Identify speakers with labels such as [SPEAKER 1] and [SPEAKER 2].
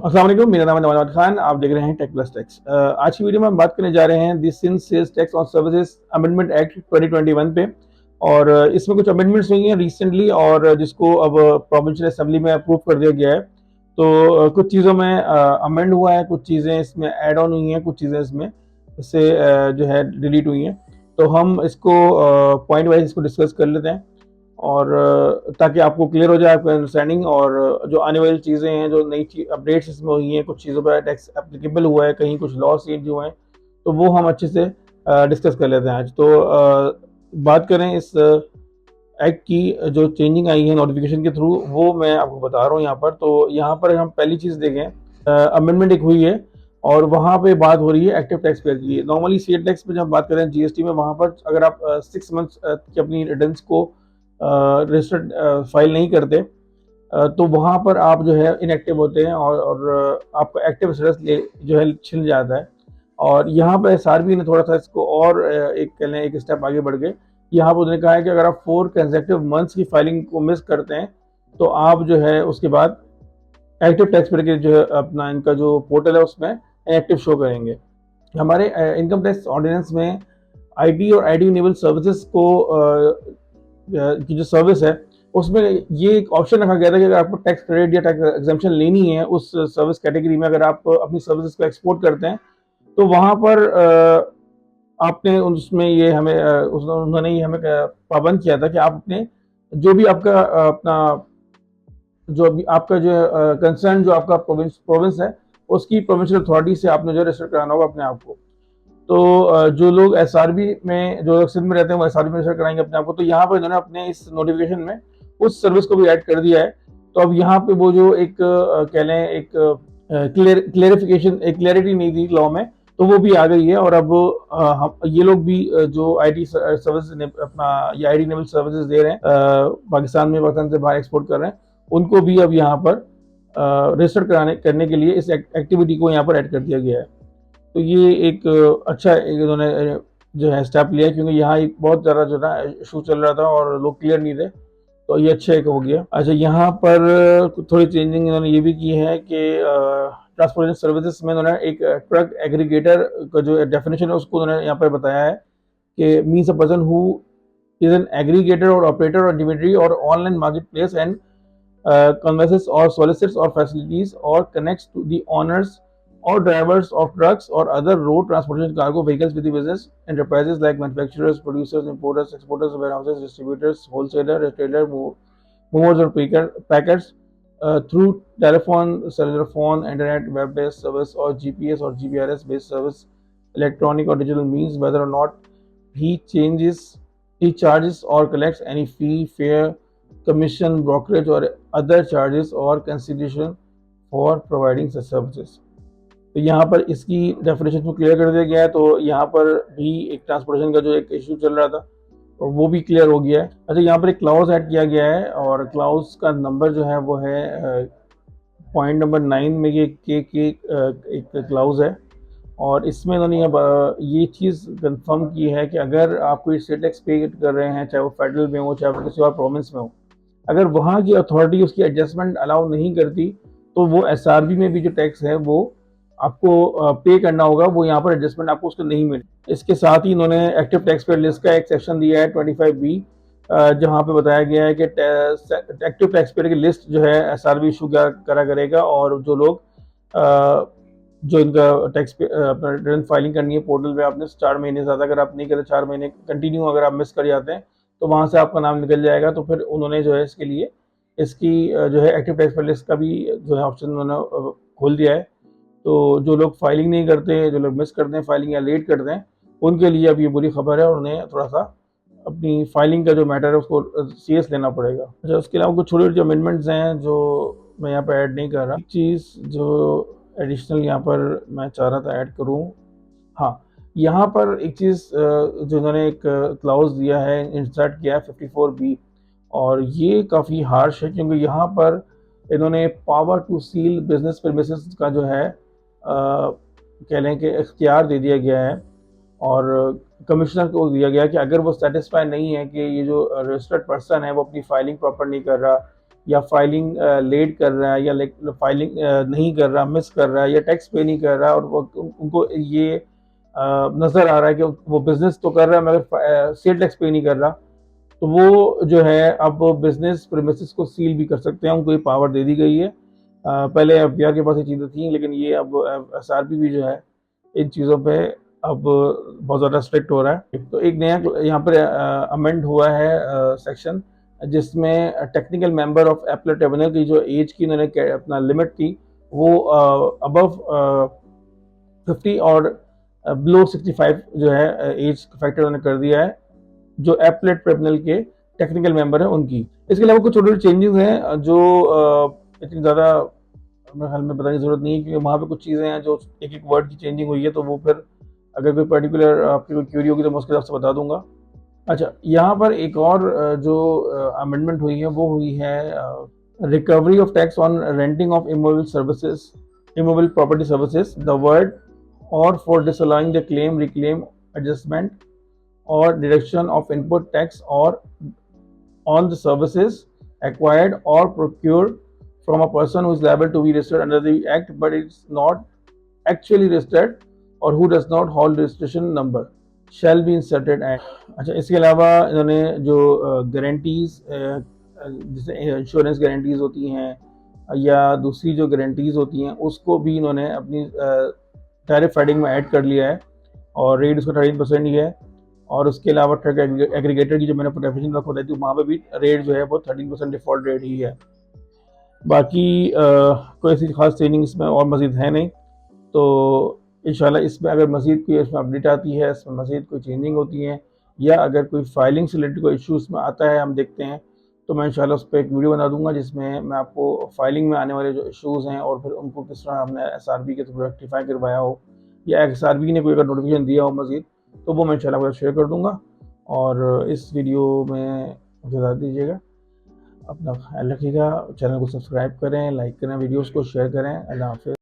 [SPEAKER 1] अस्सलाम वालेकुम, मेरा नाम है नवाज़ खान। आप देख रहे हैं टेक प्लस टैक्स। आज की वीडियो में हम बात करने जा रहे हैं the Sindh sales tax on services amendment act 2021 पे। और इसमें कुछ अमेंडमेंट्स हुई हैं रिसेंटली और जिसको अब प्रोविंशियल असेंबली में अप्रूव कर दिया गया है। तो कुछ चीज़ों में अमेंड हुआ है, कुछ चीज़ें इसमें ऐड ऑन हुई हैं, कुछ चीज़ें इसमें से जो है डिलीट हुई हैं। तो हम इसको पॉइंट वाइज इसको डिस्कस कर लेते हैं और ताकि आपको क्लियर हो जाए आपका अंडरस्टैंडिंग। और जो आने वाली चीज़ें हैं, जो नई अपडेट्स इसमें हुई हैं, कुछ चीज़ों पर टैक्स एप्लीकेबल हुआ है, कहीं कुछ लॉ चेंज हुए हैं, तो वो हम अच्छे से डिस्कस कर लेते हैं आज। तो बात करें इस एक्ट की, जो चेंजिंग आई है नोटिफिकेशन के थ्रू, वो मैं आपको बता रहा हूँ यहाँ पर। तो यहाँ पर हम पहली चीज़ देखें, अमेंडमेंट एक हुई है और वहाँ पे बात हो रही है एक्टिव टैक्स पेयर की। नॉर्मली सी टैक्स में जब बात करें जीएसटी में, वहाँ पर अगर आप 6 मंथ्स की अपनी रिटर्न्स को रजिस्टर्ड फाइल नहीं करते, तो वहाँ पर आप जो है इनएक्टिव होते हैं और आपका एक्टिव स्टेटस जो है छिन जाता है। और यहाँ पर एसआरबी ने थोड़ा सा इसको और एक कह लें एक स्टेप आगे बढ़ गए। यहाँ पर उन्होंने कहा है कि अगर आप 4 कंसेक्टिव मंथ्स की फाइलिंग को मिस करते हैं, तो आप जो है उसके बाद एक्टिव टैक्स पेयर के जो है अपना इनका जो पोर्टल है उसमें एक्टिव शो करेंगे। हमारे इनकम टैक्स ऑर्डिनेंस में आईटी और आईटी इनेबल सर्विसेज को की जो सर्विस है, उसमें ये एक ऑप्शन रखा गया था कि अगर आपको टैक्स क्रेडिट या टैक्स एग्जम्पशन लेनी है उस सर्विस कैटेगरी में, अगर आप अपनी सर्विसेज को एक्सपोर्ट करते हैं, तो वहाँ पर आपने उसमें ये हमें उन्होंने ये हमें पाबंद किया था कि आप अपने जो भी आपका अपना जो भी आपका जो कंसर्न जो आपका प्रोविंस है, उसकी प्रोविंशियल अथॉरिटी से आपने जो रजिस्टर कराना होगा अपने आप को। तो जो लोग एसआरबी में, जो लोग सिंध में रहते हैं, वो एसआरबी में रजिस्टर कराएंगे अपने आप को। तो यहाँ पर इन्होंने अपने इस नोटिफिकेशन में उस सर्विस को भी ऐड कर दिया है। तो अब यहाँ पे वो जो एक कह लें एक क्लियरिफिकेशन, एक क्लैरिटी नहीं थी लॉ में, तो वो भी आ गई है। और अब ये लोग भी जो आईटी सर्विस अपना ये आईटी इनेबल सर्विसेज दे रहे हैं, पाकिस्तान में, पाकिस्तान से बाहर एक्सपोर्ट कर रहे हैं, उनको भी अब यहाँ पर रजिस्टर करने के लिए इस एक्टिविटी को यहाँ पर ऐड कर दिया गया है। तो ये एक अच्छा एक इन्होंने जो है स्टेप लिया, क्योंकि यहाँ एक बहुत ज़्यादा जो ना इशू चल रहा था और लोग क्लियर नहीं थे। तो ये अच्छा एक हो गया। अच्छा, यहाँ पर थोड़ी चेंजिंग इन्होंने ये भी की है कि ट्रांसपोर्टेशन सर्विसेज में इन्होंने एक ट्रक एग्रीगेटर का जो डेफिनेशन है उसको उन्होंने यहाँ पर बताया है कि means a person who is an aggregator और ऑपरेटर और इंटरमीडियरी और online market place and converses or solicits or facilities or connects to the owners or drivers of trucks or other road transportation cargo vehicles with the business enterprises like manufacturers, producers, importers, exporters, warehouses, distributors, wholesaler, retailer, movers or packers through telephone, cellular phone, internet, web-based service or GPS or GPRS-based service, electronic or digital means, whether or not he charges or collects any fee, fare, commission, brokerage or other charges or consideration for providing such services। तो यहाँ पर इसकी definition को clear कर दिया गया है। तो यहाँ पर भी एक ट्रांसपोर्टेशन का जो एक इशू चल रहा था, तो वो भी क्लियर हो गया है। अच्छा, यहाँ पर एक क्लाउज ऐड किया गया है और क्लाउज का नंबर जो है वो है पॉइंट नंबर 9 में, ये एक क्लाउज है। और इसमें इन्होंने ये चीज़ कंफर्म की है कि अगर आप कोई स्टेट टैक्स पे कर रहे हैं, चाहे वो फेडरल में हो, चाहे वो किसी और प्रोविंस में हो, अगर वहाँ की अथॉरिटी उसकी एडजस्टमेंट अलाउ नहीं करती, तो वो एसआरबी में भी जो टैक्स है वो आपको पे करना होगा, वो यहाँ पर एडजस्टमेंट आपको उसको नहीं मिले। इसके साथ ही इन्होंने एक्टिव टैक्स पेयर लिस्ट का एक सेक्शन दिया है 25B, जहाँ पे बताया गया है कि एक्टिव टैक्स पेयर की लिस्ट जो है एसआरबी इशू करा करेगा। और जो लोग जो इनका टैक्स अपना रिटर्न फाइलिंग करनी है पोर्टल पे, आपने 4 महीने से ज़्यादा अगर आप नहीं करते, 4 महीने कंटिन्यू अगर आप मिस कर जाते हैं, तो वहाँ से आपका नाम निकल जाएगा। तो फिर उन्होंने जो है इसके लिए इसकी जो है एक्टिव टैक्स पेयर लिस्ट का भी जो है ऑप्शन उन्होंने खोल दिया है। तो जो लोग फाइलिंग नहीं करते, जो लोग मिस करते हैं फाइलिंग या लेट करते हैं, उनके लिए अब ये बुरी खबर है और उन्हें थोड़ा सा अपनी फाइलिंग का जो मैटर है उसको सीरियस लेना पड़ेगा। अच्छा, उसके अलावा कुछ छोटे छोटे अमेंडमेंट्स हैं जो मैं यहाँ पर ऐड नहीं कर रहा। एक चीज़ जो एडिशनल यहाँ पर मैं चाह रहा था ऐड करूँ, हाँ, यहाँ पर एक चीज़ जो इन्होंने एक क्लाउज दिया है, इंसर्ट किया है 54B, और ये काफ़ी हार्श है, क्योंकि यहाँ पर इन्होंने power to seal business premises का जो है कह लें कि इख्तियार दे दिया गया है। और कमिश्नर को दिया गया कि अगर वो सेटिस्फाई नहीं है कि ये जो रजिस्टर्ड पर्सन है वो अपनी फाइलिंग प्रॉपर नहीं कर रहा, या फाइलिंग लेट कर रहा है या फाइलिंग नहीं कर रहा, मिस कर रहा है या टैक्स पे नहीं कर रहा है, और वो उनको ये नज़र आ रहा है कि वो बिज़नेस तो कर रहा है मगर सेल टैक्स पे नहीं कर रहा, तो वो जो है अब बिजनेस प्रीमिसेस को सील भी कर सकते हैं, उनको ये पावर दे दी गई है। पहले एफबीआर के पास ये चीज़ें थी, लेकिन ये अब एसआरबी भी जो है इन चीज़ों पे अब बहुत ज़्यादा स्ट्रिक्ट हो रहा है। तो एक नया यहाँ पर अमेंड हुआ है सेक्शन, जिसमें technical member of appellate tribunal की जो एज की उन्होंने अपना लिमिट थी वो अबव 50 और बिलो 65 जो है एज फैक्टर उन्होंने कर दिया है, जो एपलेट ट्रिब्यूनल के टेक्निकल मेंबर हैं उनकी। इसके अलावा कुछ छोटे छोटे चेंजेस हैं जो इतनी ज़्यादा मेरे ख्याल में बताने की जरूरत नहीं है, क्योंकि वहाँ पे कुछ चीज़ें हैं जो एक एक वर्ड की चेंजिंग हुई है, तो वो फिर अगर कोई पर्टिकुलर आपकी कोई क्यूरी होगी तो मैं उसके हिसाब से बता दूंगा। अच्छा, यहाँ पर एक और जो अमेंडमेंट हुई है वो हुई है recovery of tax on renting of immovable services, immovable property services, the word और for disallowing the claim, reclaim, adjustment or deduction of input tax or on the services acquired or procured from a person who is liable to be registered under the act but is not actually registered or who does not hold registration number shall be inserted at। अच्छा, इसके अलावा इन्होंने जो guarantees जैसे insurance guarantees होती हैं या दूसरी जो गारंटीज होती हैं उसको भी इन्होंने अपनी टैरिफ राइडिंग में ऐड कर लिया है, और रेट उसका 13% ही है। और उसके अलावा ट्रक एग्रीगेटर की जो मैंने डेफिनेशन बताई थी वहाँ पे भी रेट जो है वो 13% डिफॉल्ट रेट ही है। बाकी कोई ऐसी खास ट्रेनिंग इसमें और मज़ीद है नहीं, तो इंशाल्लाह इसमें अगर मज़ीद कोई इसमें अपडेट आती है, इसमें मज़ीद कोई चेंजिंग होती है, या अगर कोई फाइलिंग से रिलेटेड कोई इशू इसमें आता है हम देखते हैं, तो मैं इंशाल्लाह उस पर एक वीडियो बना दूंगा जिसमें मैं आपको फाइलिंग में आने वाले जो इशूज़ हैं और फिर उनको किस तरह हमने एसआरबी के थ्रू रेक्टिफाई करवाया हो, या एसआरबी ने कोई अगर नोटिफिकेशन दिया हो मज़ीद, तो वो मैं इंशाल्लाह शेयर कर दूँगा। और इस वीडियो में मुझे इजाज़त दीजिएगा, अपना ख्याल रखिएगा, चैनल को सब्सक्राइब करें, लाइक करें, वीडियोज़ को शेयर करें। अल्लाह हाफ़िज़।